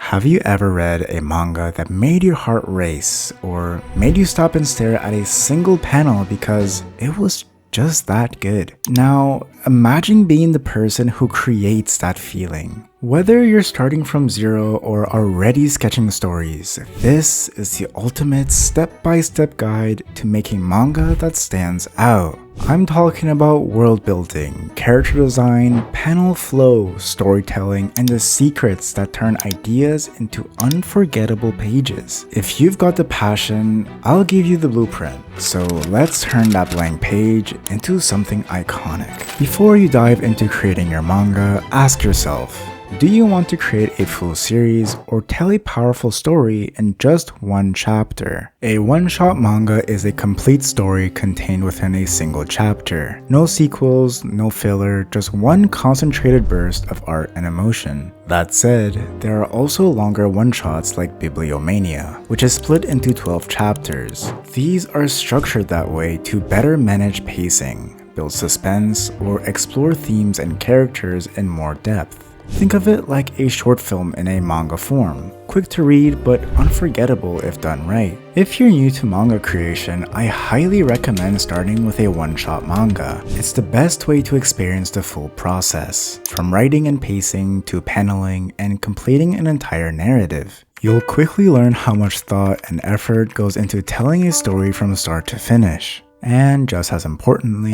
Have you ever read a manga that made your heart race or made you stop and stare at a single panel because it was just that good? Now, imagine being the person who creates that feeling. Whether you're starting from zero or already sketching stories, this is the ultimate step-by-step guide to making manga that stands out. I'm talking about world building, character design, panel flow, storytelling, and the secrets that turn ideas into unforgettable pages. If you've got the passion, I'll give you the blueprint. So let's turn that blank page into something iconic. Before you dive into creating your manga, ask yourself, do you want to create a full series or tell a powerful story in just one chapter? A one-shot manga is a complete story contained within a single chapter. No sequels, no filler, just one concentrated burst of art and emotion. That said, there are also longer one-shots like Bibliomania, which is split into 12 chapters. These are structured that way to better manage pacing, build suspense, or explore themes and characters in more depth. Think of it like a short film in a manga form, quick to read but unforgettable if done right. If you're new to manga creation, I highly recommend starting with a one-shot manga. It's the best way to experience the full process, from writing and pacing to paneling and completing an entire narrative. You'll quickly learn how much thought and effort goes into telling a story from start to finish. And just as importantly,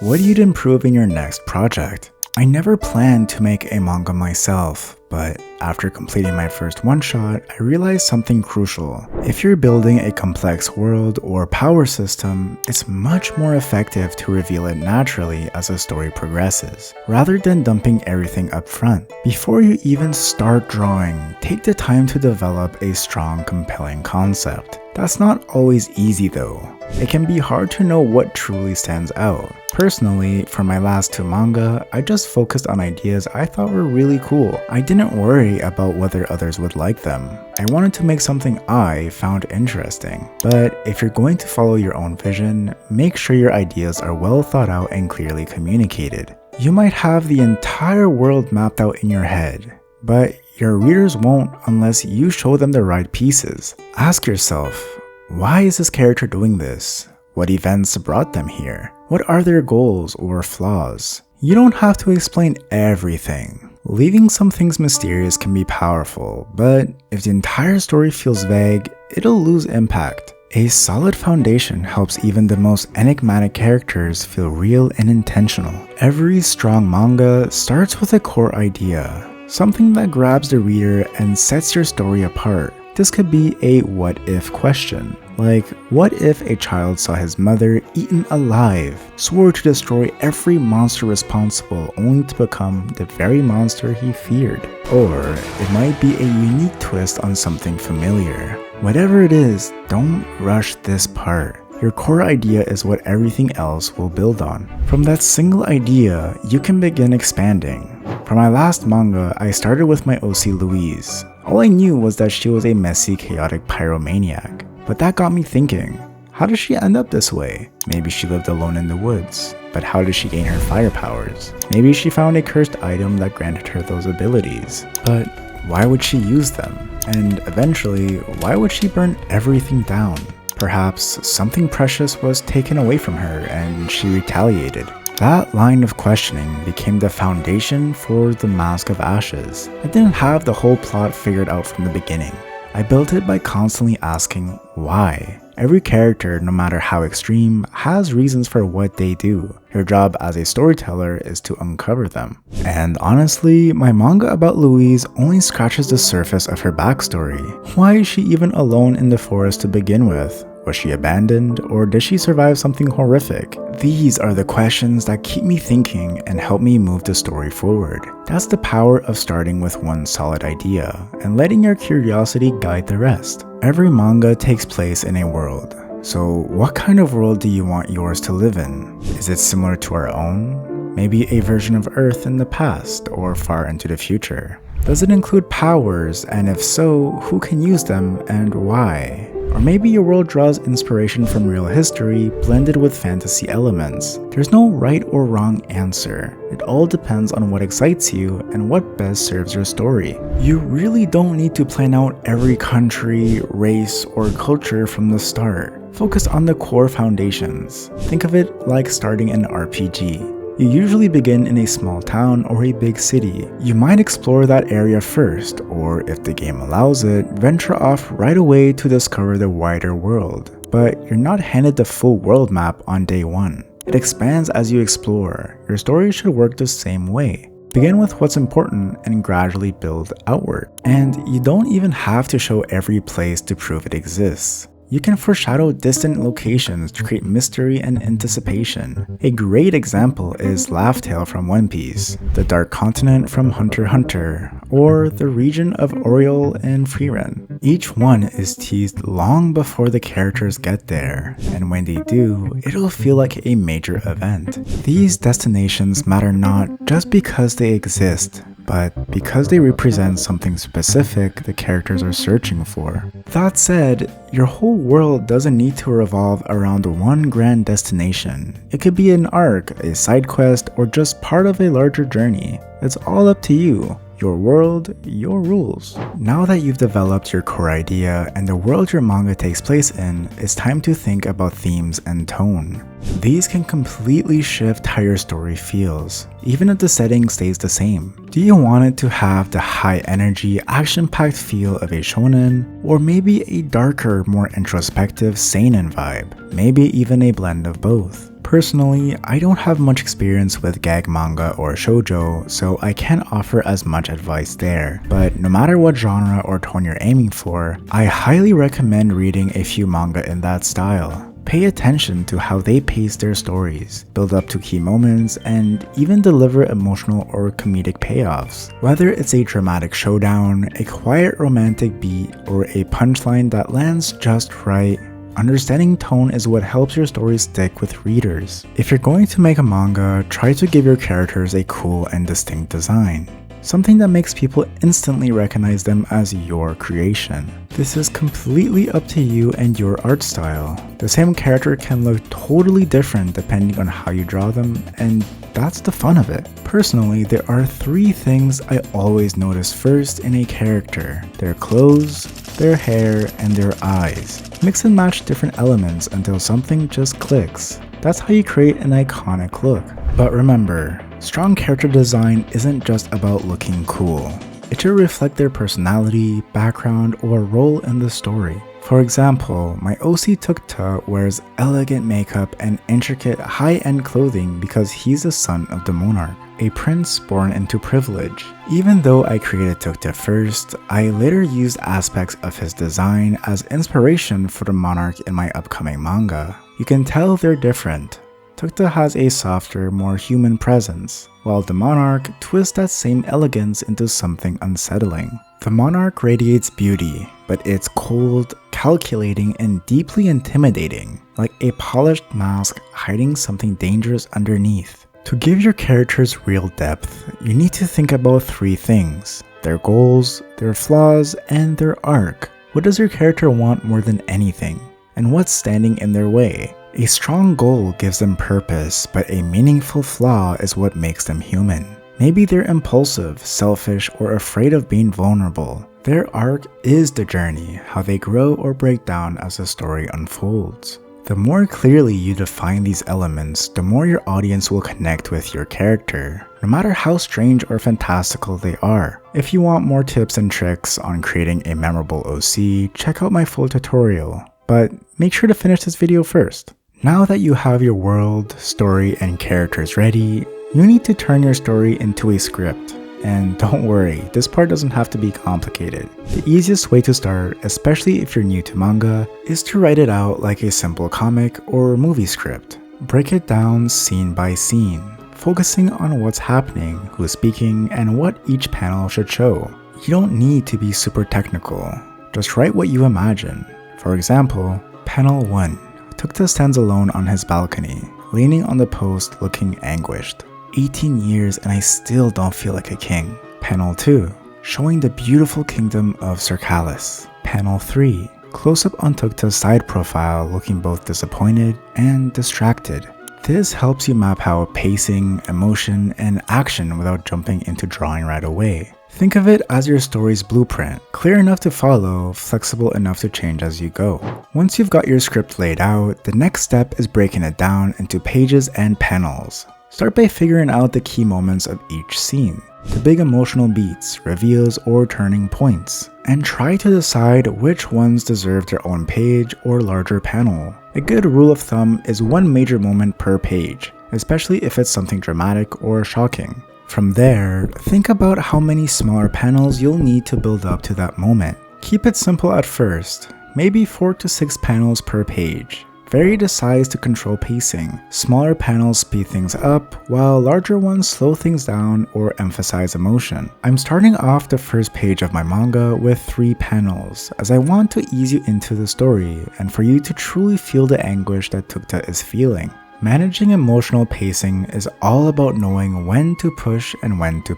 what you'd improve in your next project. I never planned to make a manga myself, but after completing my first one-shot, I realized something crucial. If you're building a complex world or power system, it's much more effective to reveal it naturally as the story progresses, rather than dumping everything up front. Before you even start drawing, take the time to develop a strong, compelling concept. That's not always easy though. It can be hard to know what truly stands out. Personally, for my last two manga, I just focused on ideas I thought were really cool. I didn't worry about whether others would like them. I wanted to make something I found interesting. But if you're going to follow your own vision, make sure your ideas are well thought out and clearly communicated. You might have the entire world mapped out in your head, but your readers won't unless you show them the right pieces. Ask yourself, why is this character doing this? What events brought them here? What are their goals or flaws? You don't have to explain everything. Leaving some things mysterious can be powerful, but if the entire story feels vague, it'll lose impact. A solid foundation helps even the most enigmatic characters feel real and intentional. Every strong manga starts with a core idea, something that grabs the reader and sets your story apart. This could be a what-if question, like what if a child saw his mother eaten alive, swore to destroy every monster responsible only to become the very monster he feared? Or it might be a unique twist on something familiar. Whatever it is, don't rush this part. Your core idea is what everything else will build on. From that single idea, you can begin expanding. For my last manga, I started with my OC Louise. All I knew was that she was a messy, chaotic pyromaniac. But that got me thinking, how did she end up this way? Maybe she lived alone in the woods. But how did she gain her fire powers? Maybe she found a cursed item that granted her those abilities. But why would she use them? And eventually, why would she burn everything down? Perhaps something precious was taken away from her and she retaliated. That line of questioning became the foundation for The Mask of Ashes. I didn't have the whole plot figured out from the beginning. I built it by constantly asking why. Every character, no matter how extreme, has reasons for what they do. Your job as a storyteller is to uncover them. And honestly, my manga about Louise only scratches the surface of her backstory. Why is she even alone in the forest to begin with? Was she abandoned, or did she survive something horrific? These are the questions that keep me thinking and help me move the story forward. That's the power of starting with one solid idea and letting your curiosity guide the rest. Every manga takes place in a world. So what kind of world do you want yours to live in? Is it similar to our own? Maybe a version of Earth in the past or far into the future? Does it include powers, and if so, who can use them and why? Or maybe your world draws inspiration from real history blended with fantasy elements. There's no right or wrong answer. It all depends on what excites you and what best serves your story. You really don't need to plan out every country, race, or culture from the start. Focus on the core foundations. Think of it like starting an RPG. You usually begin in a small town or a big city. You might explore that area first, or if the game allows it, venture off right away to discover the wider world. But you're not handed the full world map on day one. It expands as you explore. Your story should work the same way. Begin with what's important and gradually build outward. And you don't even have to show every place to prove it exists. You can foreshadow distant locations to create mystery and anticipation. A great example is Laugh Tale from One Piece, the Dark Continent from Hunter x Hunter, or the region of Oriole in Frieren. Each one is teased long before the characters get there, and when they do, it'll feel like a major event. These destinations matter not just because they exist, but because they represent something specific the characters are searching for. That said, your whole world doesn't need to revolve around one grand destination. It could be an arc, a side quest, or just part of a larger journey. It's all up to you. Your world, your rules. Now that you've developed your core idea and the world your manga takes place in, it's time to think about themes and tone. These can completely shift how your story feels, even if the setting stays the same. Do you want it to have the high energy, action-packed feel of a shonen, or maybe a darker, more introspective seinen vibe? Maybe even a blend of both. Personally, I don't have much experience with gag manga or shoujo, so I can't offer as much advice there. But no matter what genre or tone you're aiming for, I highly recommend reading a few manga in that style. Pay attention to how they pace their stories, build up to key moments, and even deliver emotional or comedic payoffs. Whether it's a dramatic showdown, a quiet romantic beat, or a punchline that lands just right, understanding tone is what helps your story stick with readers. If you're going to make a manga, try to give your characters a cool and distinct design. Something that makes people instantly recognize them as your creation. This is completely up to you and your art style. The same character can look totally different depending on how you draw them, and that's the fun of it. Personally, there are 3 things I always notice first in a character: their clothes, their hair, and their eyes. Mix and match different elements until something just clicks. That's how you create an iconic look. But remember, strong character design isn't just about looking cool. It should reflect their personality, background, or role in the story. For example, my OC Tukta wears elegant makeup and intricate high-end clothing because he's the son of the monarch, a prince born into privilege. Even though I created Tukta first, I later used aspects of his design as inspiration for the monarch in my upcoming manga. You can tell they're different. Tukta has a softer, more human presence, while the monarch twists that same elegance into something unsettling. The monarch radiates beauty, but it's cold, calculating, and deeply intimidating, like a polished mask hiding something dangerous underneath. To give your characters real depth, you need to think about 3 things: their goals, their flaws, and their arc. What does your character want more than anything? And what's standing in their way? A strong goal gives them purpose, but a meaningful flaw is what makes them human. Maybe they're impulsive, selfish, or afraid of being vulnerable. Their arc is the journey, how they grow or break down as the story unfolds. The more clearly you define these elements, the more your audience will connect with your character, no matter how strange or fantastical they are. If you want more tips and tricks on creating a memorable OC, check out my full tutorial. But make sure to finish this video first. Now that you have your world, story, and characters ready, you need to turn your story into a script. And don't worry, this part doesn't have to be complicated. The easiest way to start, especially if you're new to manga, is to write it out like a simple comic or movie script. Break it down scene by scene, focusing on what's happening, who's speaking, and what each panel should show. You don't need to be super technical, just write what you imagine. For example, panel 1. Tukta stands alone on his balcony, leaning on the post looking anguished. 18 years and I still don't feel like a king. Panel 2. Showing the beautiful kingdom of Cercalis. Panel 3. Close-up on Tukta's side profile looking both disappointed and distracted. This helps you map out pacing, emotion, and action without jumping into drawing right away. Think of it as your story's blueprint, clear enough to follow, flexible enough to change as you go. Once you've got your script laid out, the next step is breaking it down into pages and panels. Start by figuring out the key moments of each scene, the big emotional beats, reveals, or turning points, and try to decide which ones deserve their own page or larger panel. A good rule of thumb is one major moment per page, especially if it's something dramatic or shocking. From there, think about how many smaller panels you'll need to build up to that moment. Keep it simple at first, maybe 4 to 6 panels per page. Vary the size to control pacing. Smaller panels speed things up, while larger ones slow things down or emphasize emotion. I'm starting off the first page of my manga with 3 panels, as I want to ease you into the story and for you to truly feel the anguish that Tukta is feeling. Managing emotional pacing is all about knowing when to push and when to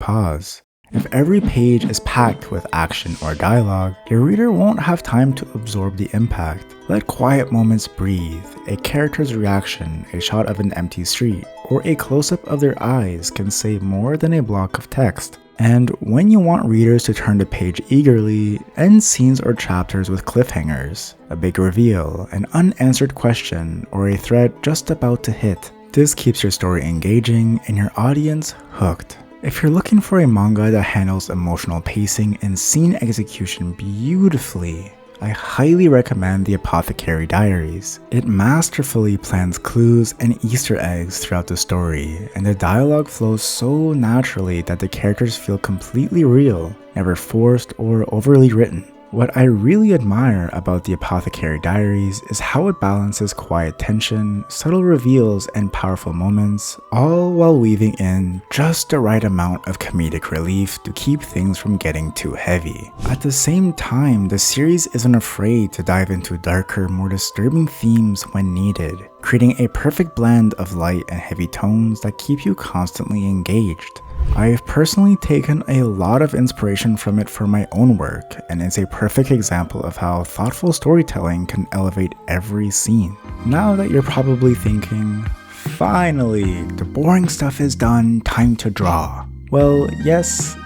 pause. If every page is packed with action or dialogue, your reader won't have time to absorb the impact. Let quiet moments breathe. A character's reaction, a shot of an empty street, or a close-up of their eyes can say more than a block of text. And when you want readers to turn the page eagerly, end scenes or chapters with cliffhangers, a big reveal, an unanswered question, or a thread just about to hit. This keeps your story engaging and your audience hooked. If you're looking for a manga that handles emotional pacing and scene execution beautifully, I highly recommend The Apothecary Diaries. It masterfully plants clues and Easter eggs throughout the story, and the dialogue flows so naturally that the characters feel completely real, never forced or overly written. What I really admire about The Apothecary Diaries is how it balances quiet tension, subtle reveals, and powerful moments, all while weaving in just the right amount of comedic relief to keep things from getting too heavy. At the same time, the series isn't afraid to dive into darker, more disturbing themes when needed, creating a perfect blend of light and heavy tones that keep you constantly engaged. I've personally taken a lot of inspiration from it for my own work, and it's a perfect example of how thoughtful storytelling can elevate every scene. Now that you're probably thinking, finally, the boring stuff is done, time to draw. Well, yes,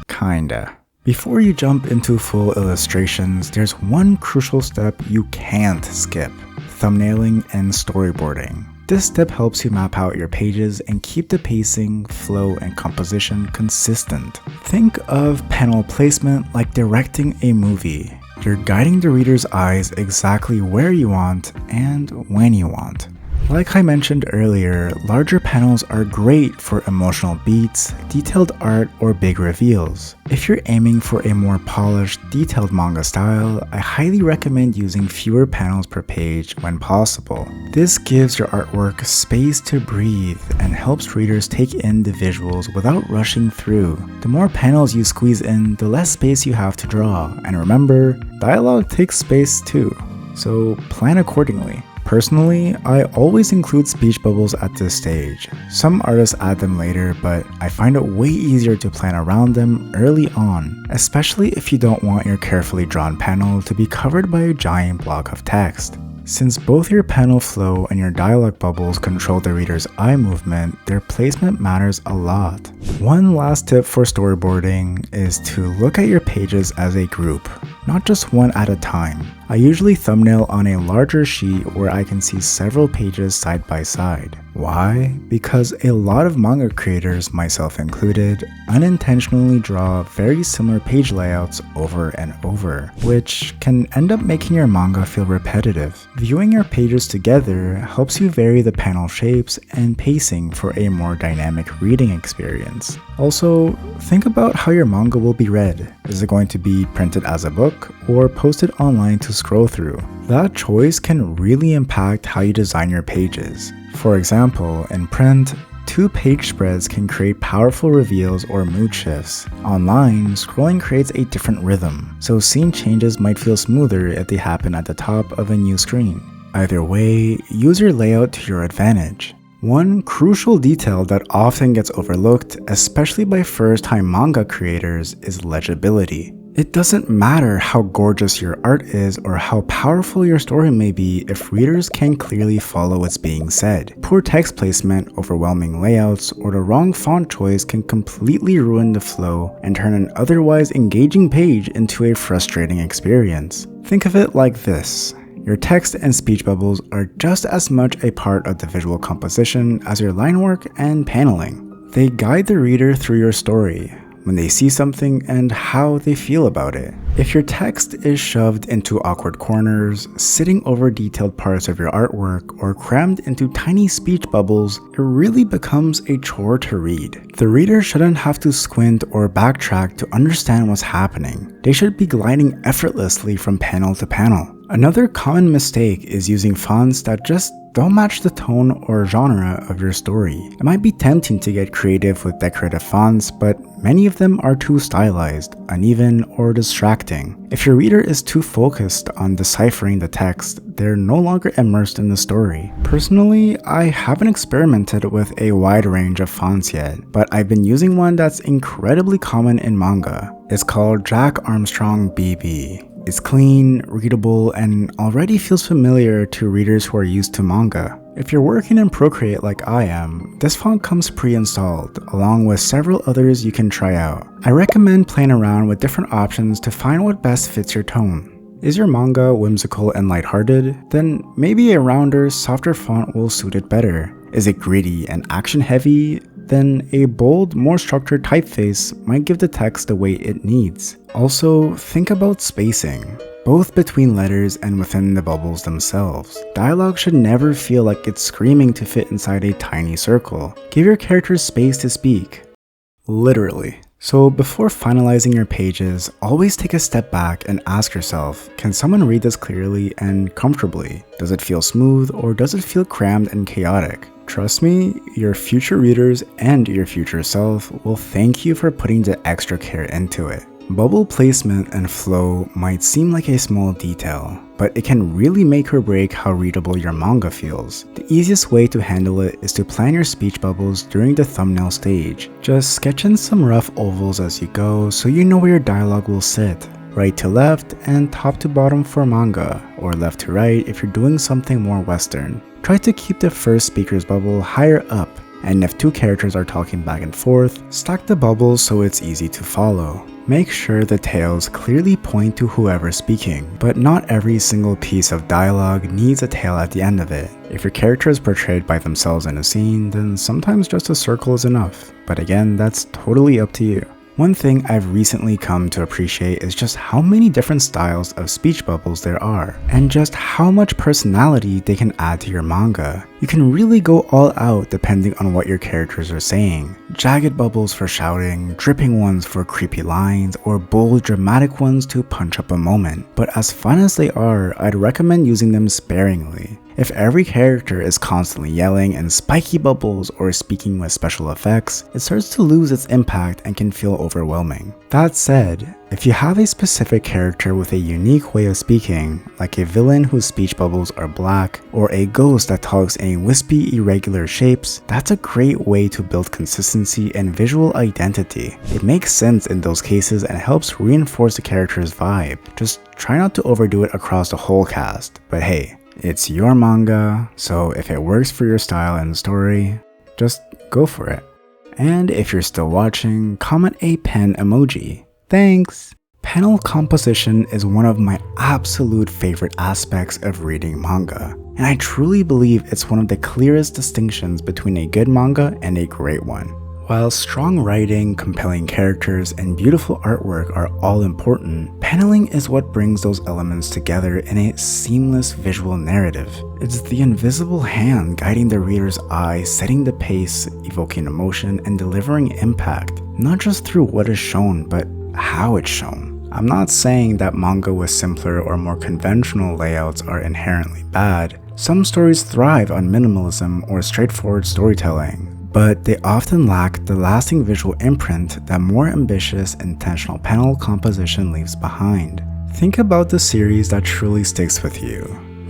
kinda. Before you jump into full illustrations, there's one crucial step you can't skip: thumbnailing and storyboarding. This step helps you map out your pages and keep the pacing, flow, and composition consistent. Think of panel placement like directing a movie. You're guiding the reader's eyes exactly where you want and when you want. Like I mentioned earlier, larger panels are great for emotional beats, detailed art, or big reveals. If you're aiming for a more polished, detailed manga style, I highly recommend using fewer panels per page when possible. This gives your artwork space to breathe and helps readers take in the visuals without rushing through. The more panels you squeeze in, the less space you have to draw. And remember, dialogue takes space too, so plan accordingly. Personally, I always include speech bubbles at this stage. Some artists add them later, but I find it way easier to plan around them early on, especially if you don't want your carefully drawn panel to be covered by a giant block of text. Since both your panel flow and your dialogue bubbles control the reader's eye movement, their placement matters a lot. One last tip for storyboarding is to look at your pages as a group, not just one at a time. I usually thumbnail on a larger sheet where I can see several pages side by side. Why? Because a lot of manga creators, myself included, unintentionally draw very similar page layouts over and over, which can end up making your manga feel repetitive. Viewing your pages together helps you vary the panel shapes and pacing for a more dynamic reading experience. Also, think about how your manga will be read. Is it going to be printed as a book or posted online to scroll through? That choice can really impact how you design your pages. For example, in print, 2-page spreads can create powerful reveals or mood shifts. Online, scrolling creates a different rhythm, so scene changes might feel smoother if they happen at the top of a new screen. Either way, use your layout to your advantage. One crucial detail that often gets overlooked, especially by first-time manga creators, is legibility. It doesn't matter how gorgeous your art is or how powerful your story may be if readers can't clearly follow what's being said. Poor text placement, overwhelming layouts, or the wrong font choice can completely ruin the flow and turn an otherwise engaging page into a frustrating experience. Think of it like this. Your text and speech bubbles are just as much a part of the visual composition as your line work and paneling. They guide the reader through your story, when they see something and how they feel about it. If your text is shoved into awkward corners, sitting over detailed parts of your artwork, or crammed into tiny speech bubbles, it really becomes a chore to read. The reader shouldn't have to squint or backtrack to understand what's happening. They should be gliding effortlessly from panel to panel. Another common mistake is using fonts that just don't match the tone or genre of your story. It might be tempting to get creative with decorative fonts, but many of them are too stylized, uneven, or distracting. If your reader is too focused on deciphering the text, they're no longer immersed in the story. Personally, I haven't experimented with a wide range of fonts yet, but I've been using one that's incredibly common in manga. It's called Jack Armstrong BB. It's clean, readable, and already feels familiar to readers who are used to manga. If you're working in Procreate like I am, this font comes pre-installed, along with several others you can try out. I recommend playing around with different options to find what best fits your tone. Is your manga whimsical and lighthearted? Then maybe a rounder, softer font will suit it better. Is it gritty and action-heavy? Then a bold, more structured typeface might give the text the weight it needs. Also, think about spacing, both between letters and within the bubbles themselves. Dialogue should never feel like it's screaming to fit inside a tiny circle. Give your characters space to speak. Literally. So before finalizing your pages, always take a step back and ask yourself, can someone read this clearly and comfortably? Does it feel smooth or does it feel crammed and chaotic? Trust me, your future readers and your future self will thank you for putting the extra care into it. Bubble placement and flow might seem like a small detail, but it can really make or break how readable your manga feels. The easiest way to handle it is to plan your speech bubbles during the thumbnail stage. Just sketch in some rough ovals as you go so you know where your dialogue will sit. Right to left and top to bottom for manga, or left to right if you're doing something more Western. Try to keep the first speaker's bubble higher up, and if two characters are talking back and forth, stack the bubbles so it's easy to follow. Make sure the tails clearly point to whoever's speaking, but not every single piece of dialogue needs a tail at the end of it. If your character is portrayed by themselves in a scene, then sometimes just a circle is enough, but again, that's totally up to you. One thing I've recently come to appreciate is just how many different styles of speech bubbles there are, and just how much personality they can add to your manga. You can really go all out depending on what your characters are saying. Jagged bubbles for shouting, dripping ones for creepy lines, or bold dramatic ones to punch up a moment. But as fun as they are, I'd recommend using them sparingly. If every character is constantly yelling in spiky bubbles or speaking with special effects, it starts to lose its impact and can feel overwhelming. That said, if you have a specific character with a unique way of speaking, like a villain whose speech bubbles are black, or a ghost that talks in wispy, irregular shapes, that's a great way to build consistency and visual identity. It makes sense in those cases and helps reinforce the character's vibe. Just try not to overdo it across the whole cast, but hey, it's your manga, so if it works for your style and story, just go for it. And if you're still watching, comment a pen emoji. Thanks! Panel composition is one of my absolute favorite aspects of reading manga, and I truly believe it's one of the clearest distinctions between a good manga and a great one. While strong writing, compelling characters, and beautiful artwork are all important, paneling is what brings those elements together in a seamless visual narrative. It's the invisible hand guiding the reader's eye, setting the pace, evoking emotion, and delivering impact, not just through what is shown, but how it's shown. I'm not saying that manga with simpler or more conventional layouts are inherently bad. Some stories thrive on minimalism or straightforward storytelling, but they often lack the lasting visual imprint that more ambitious, intentional panel composition leaves behind. Think about the series that truly sticks with you,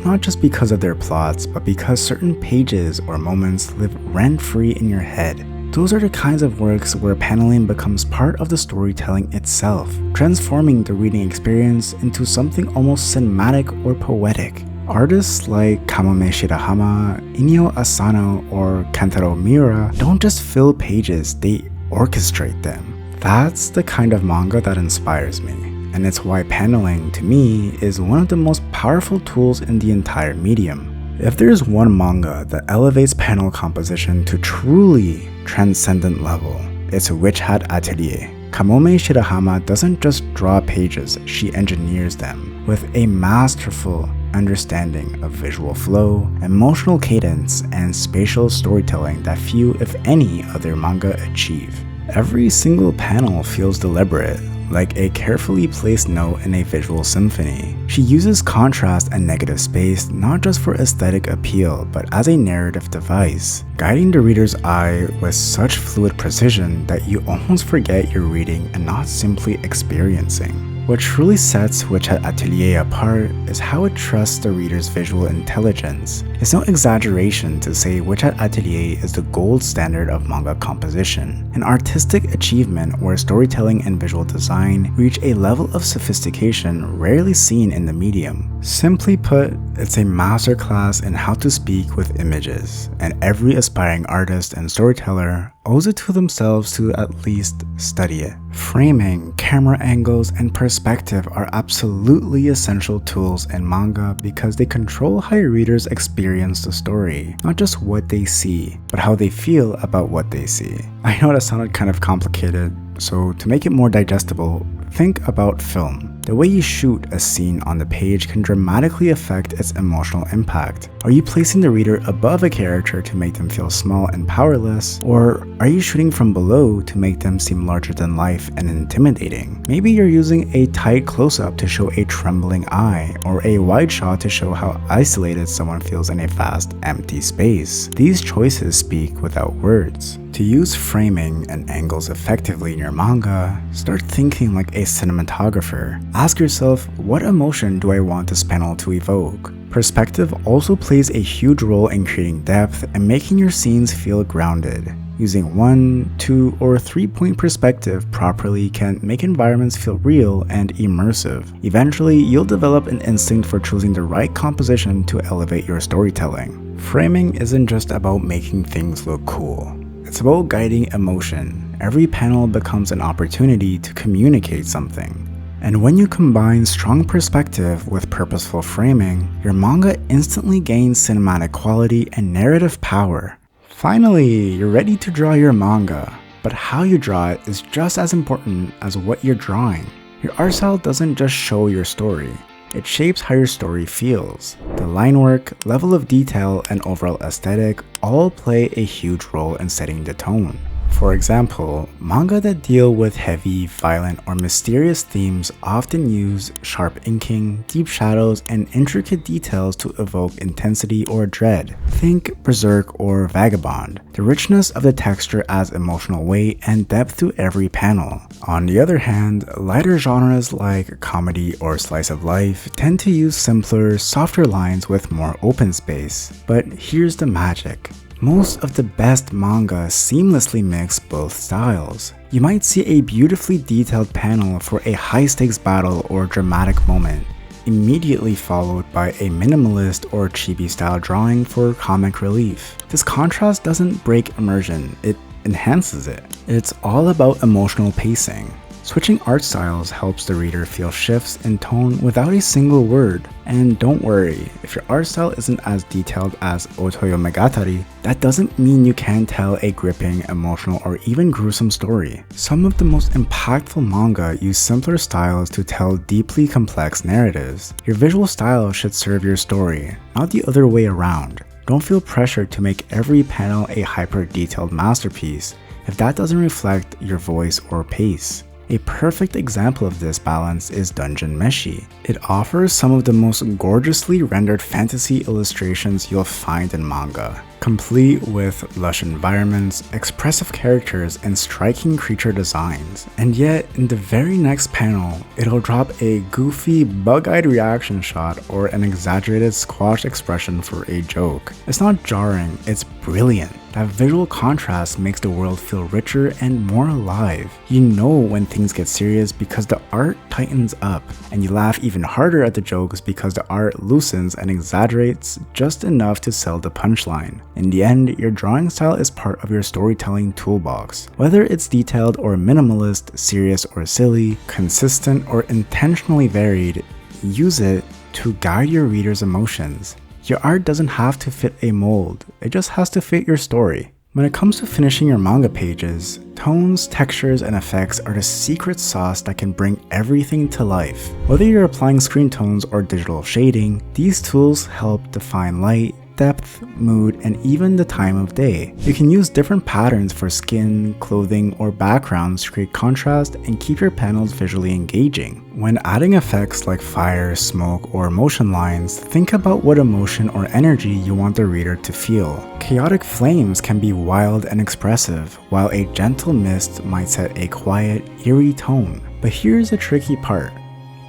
not just because of their plots, but because certain pages or moments live rent-free in your head. Those are the kinds of works where paneling becomes part of the storytelling itself, transforming the reading experience into something almost cinematic or poetic. Artists like Kamome Shirahama, Inio Asano, or Kentaro Miura don't just fill pages, they orchestrate them. That's the kind of manga that inspires me, and it's why paneling, to me, is one of the most powerful tools in the entire medium. If there's one manga that elevates panel composition to truly transcendent level, it's Witch Hat Atelier. Kamome Shirahama doesn't just draw pages, she engineers them with a masterful understanding of visual flow, emotional cadence, and spatial storytelling that few, if any, other manga achieve. Every single panel feels deliberate, like a carefully placed note in a visual symphony. She uses contrast and negative space not just for aesthetic appeal, but as a narrative device, guiding the reader's eye with such fluid precision that you almost forget you're reading and not simply experiencing. What truly sets Witch Hat Atelier apart is how it trusts the reader's visual intelligence. It's no exaggeration to say Witch Hat Atelier is the gold standard of manga composition, an artistic achievement where storytelling and visual design reach a level of sophistication rarely seen in the medium. Simply put, it's a masterclass in how to speak with images, and every aspiring artist and storyteller owes it to themselves to at least study it. Framing, camera angles, and perspective are absolutely essential tools in manga because they control how your readers experience the story, not just what they see, but how they feel about what they see. I know that sounded kind of complicated, so to make it more digestible, think about film. The way you shoot a scene on the page can dramatically affect its emotional impact. Are you placing the reader above a character to make them feel small and powerless? Or are you shooting from below to make them seem larger than life and intimidating? Maybe you're using a tight close-up to show a trembling eye, or a wide shot to show how isolated someone feels in a vast, empty space. These choices speak without words. To use framing and angles effectively in your manga, start thinking like a cinematographer. Ask yourself, what emotion do I want this panel to evoke? Perspective also plays a huge role in creating depth and making your scenes feel grounded. Using 1, 2, or 3-point perspective properly can make environments feel real and immersive. Eventually, you'll develop an instinct for choosing the right composition to elevate your storytelling. Framing isn't just about making things look cool. It's about guiding emotion. Every panel becomes an opportunity to communicate something. And when you combine strong perspective with purposeful framing, your manga instantly gains cinematic quality and narrative power. Finally, you're ready to draw your manga, but how you draw it is just as important as what you're drawing. Your art style doesn't just show your story, it shapes how your story feels. The line work, level of detail, and overall aesthetic all play a huge role in setting the tone. For example, manga that deal with heavy, violent, or mysterious themes often use sharp inking, deep shadows, and intricate details to evoke intensity or dread. Think Berserk or Vagabond. The richness of the texture adds emotional weight and depth to every panel. On the other hand, lighter genres like comedy or slice of life tend to use simpler, softer lines with more open space. But here's the magic. Most of the best manga seamlessly mix both styles. You might see a beautifully detailed panel for a high-stakes battle or dramatic moment, immediately followed by a minimalist or chibi-style drawing for comic relief. This contrast doesn't break immersion, it enhances it. It's all about emotional pacing. Switching art styles helps the reader feel shifts in tone without a single word. And don't worry, if your art style isn't as detailed as Otoyo Megatari, that doesn't mean you can't tell a gripping, emotional, or even gruesome story. Some of the most impactful manga use simpler styles to tell deeply complex narratives. Your visual style should serve your story, not the other way around. Don't feel pressured to make every panel a hyper-detailed masterpiece if that doesn't reflect your voice or pace. A perfect example of this balance is Dungeon Meshi. It offers some of the most gorgeously rendered fantasy illustrations you'll find in manga, complete with lush environments, expressive characters, and striking creature designs. And yet, in the very next panel, it'll drop a goofy, bug-eyed reaction shot or an exaggerated squashed expression for a joke. It's not jarring, it's brilliant. That visual contrast makes the world feel richer and more alive. You know when things get serious because the art tightens up, and you laugh even harder at the jokes because the art loosens and exaggerates just enough to sell the punchline. In the end, your drawing style is part of your storytelling toolbox. Whether it's detailed or minimalist, serious or silly, consistent or intentionally varied, use it to guide your reader's emotions. Your art doesn't have to fit a mold, it just has to fit your story. When it comes to finishing your manga pages, tones, textures, and effects are the secret sauce that can bring everything to life. Whether you're applying screen tones or digital shading, these tools help define light, depth, mood, and even the time of day. You can use different patterns for skin, clothing, or backgrounds to create contrast and keep your panels visually engaging. When adding effects like fire, smoke, or motion lines, think about what emotion or energy you want the reader to feel. Chaotic flames can be wild and expressive, while a gentle mist might set a quiet, eerie tone. But here's the tricky part: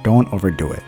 don't overdo it.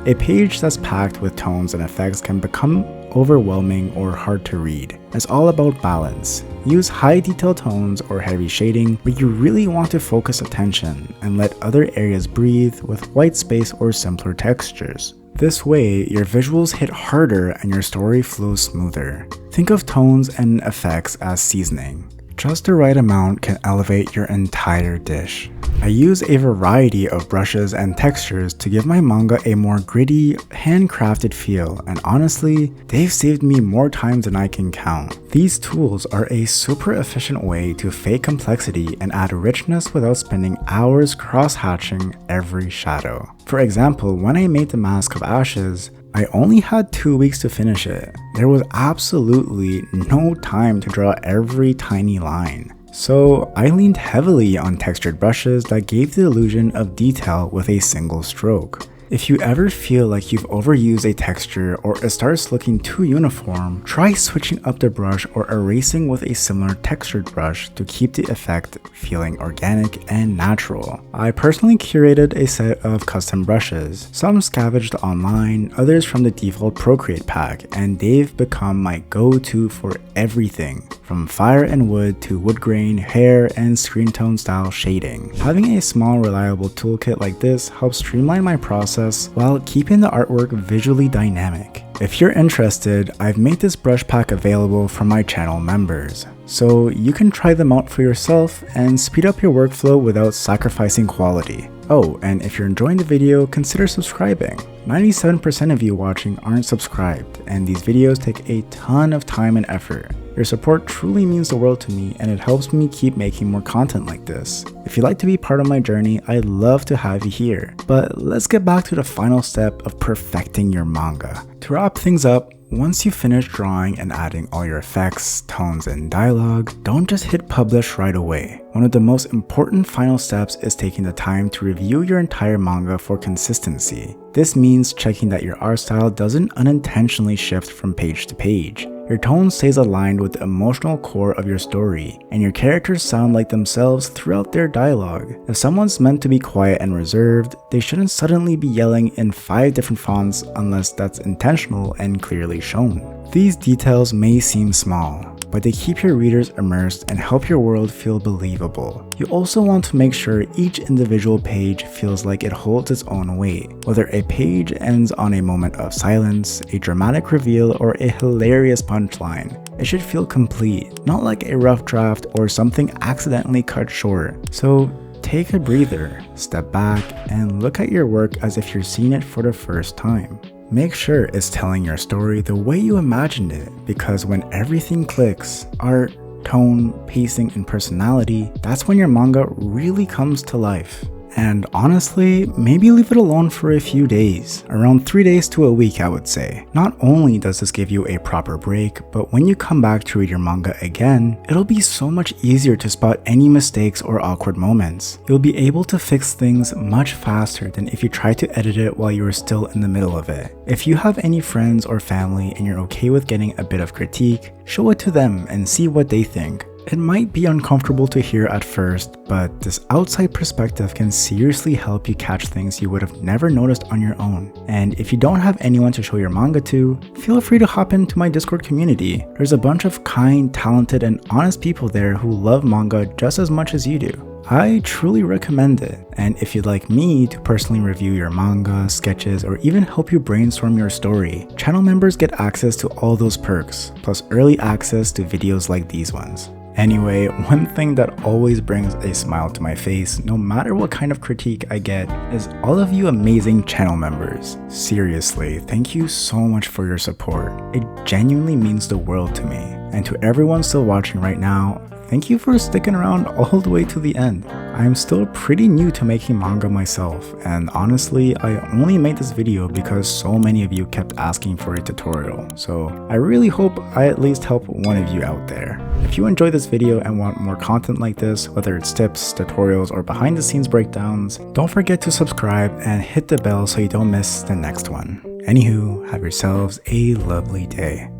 A page that's packed with tones and effects can become overwhelming or hard to read. It's all about balance. Use high detail tones or heavy shading where you really want to focus attention, and let other areas breathe with white space or simpler textures. This way, your visuals hit harder and your story flows smoother. Think of tones and effects as seasoning. Just the right amount can elevate your entire dish. I use a variety of brushes and textures to give my manga a more gritty, handcrafted feel, and honestly, they've saved me more time than I can count. These tools are a super efficient way to fake complexity and add richness without spending hours cross-hatching every shadow. For example, when I made the Mask of Ashes, I only had 2 weeks to finish it. There was absolutely no time to draw every tiny line. So I leaned heavily on textured brushes that gave the illusion of detail with a single stroke. If you ever feel like you've overused a texture or it starts looking too uniform, try switching up the brush or erasing with a similar textured brush to keep the effect feeling organic and natural. I personally curated a set of custom brushes, some scavenged online, others from the default Procreate pack, and they've become my go-to for everything, from fire and wood to wood grain, hair, and screen tone style shading. Having a small reliable toolkit like this helps streamline my process while keeping the artwork visually dynamic. If you're interested, I've made this brush pack available for my channel members, so you can try them out for yourself and speed up your workflow without sacrificing quality. Oh, and if you're enjoying the video, consider subscribing. 97% of you watching aren't subscribed, and these videos take a ton of time and effort. Your support truly means the world to me, and it helps me keep making more content like this. If you'd like to be part of my journey, I'd love to have you here. But let's get back to the final step of perfecting your manga. To wrap things up, once you finish drawing and adding all your effects, tones, and dialogue, don't just hit publish right away. One of the most important final steps is taking the time to review your entire manga for consistency. This means checking that your art style doesn't unintentionally shift from page to page. Your tone stays aligned with the emotional core of your story, and your characters sound like themselves throughout their dialogue. If someone's meant to be quiet and reserved, they shouldn't suddenly be yelling in 5 different fonts unless that's intentional and clearly shown. These details may seem small, but they keep your readers immersed and help your world feel believable. You also want to make sure each individual page feels like it holds its own weight. Whether a page ends on a moment of silence, a dramatic reveal, or a hilarious punchline, it should feel complete, not like a rough draft or something accidentally cut short. So take a breather, step back, and look at your work as if you're seeing it for the first time. Make sure it's telling your story the way you imagined it, because when everything clicks, art, tone, pacing, and personality, that's when your manga really comes to life. And honestly, maybe leave it alone for a few days, around 3 days to a week I would say. Not only does this give you a proper break, but when you come back to read your manga again, it'll be so much easier to spot any mistakes or awkward moments. You'll be able to fix things much faster than if you tried to edit it while you were still in the middle of it. If you have any friends or family and you're okay with getting a bit of critique, show it to them and see what they think. It might be uncomfortable to hear at first, but this outside perspective can seriously help you catch things you would have never noticed on your own. And if you don't have anyone to show your manga to, feel free to hop into my Discord community. There's a bunch of kind, talented, and honest people there who love manga just as much as you do. I truly recommend it, and if you'd like me to personally review your manga, sketches, or even help you brainstorm your story, channel members get access to all those perks, plus early access to videos like these ones. Anyway, one thing that always brings a smile to my face, no matter what kind of critique I get, is all of you amazing channel members. Seriously, thank you so much for your support. It genuinely means the world to me. And to everyone still watching right now, thank you for sticking around all the way to the end. I'm still pretty new to making manga myself, and honestly, I only made this video because so many of you kept asking for a tutorial, so I really hope I at least help one of you out there. If you enjoyed this video and want more content like this, whether it's tips, tutorials, or behind the scenes breakdowns, don't forget to subscribe and hit the bell so you don't miss the next one. Anywho, have yourselves a lovely day.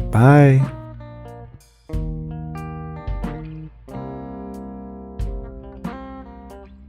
Bye!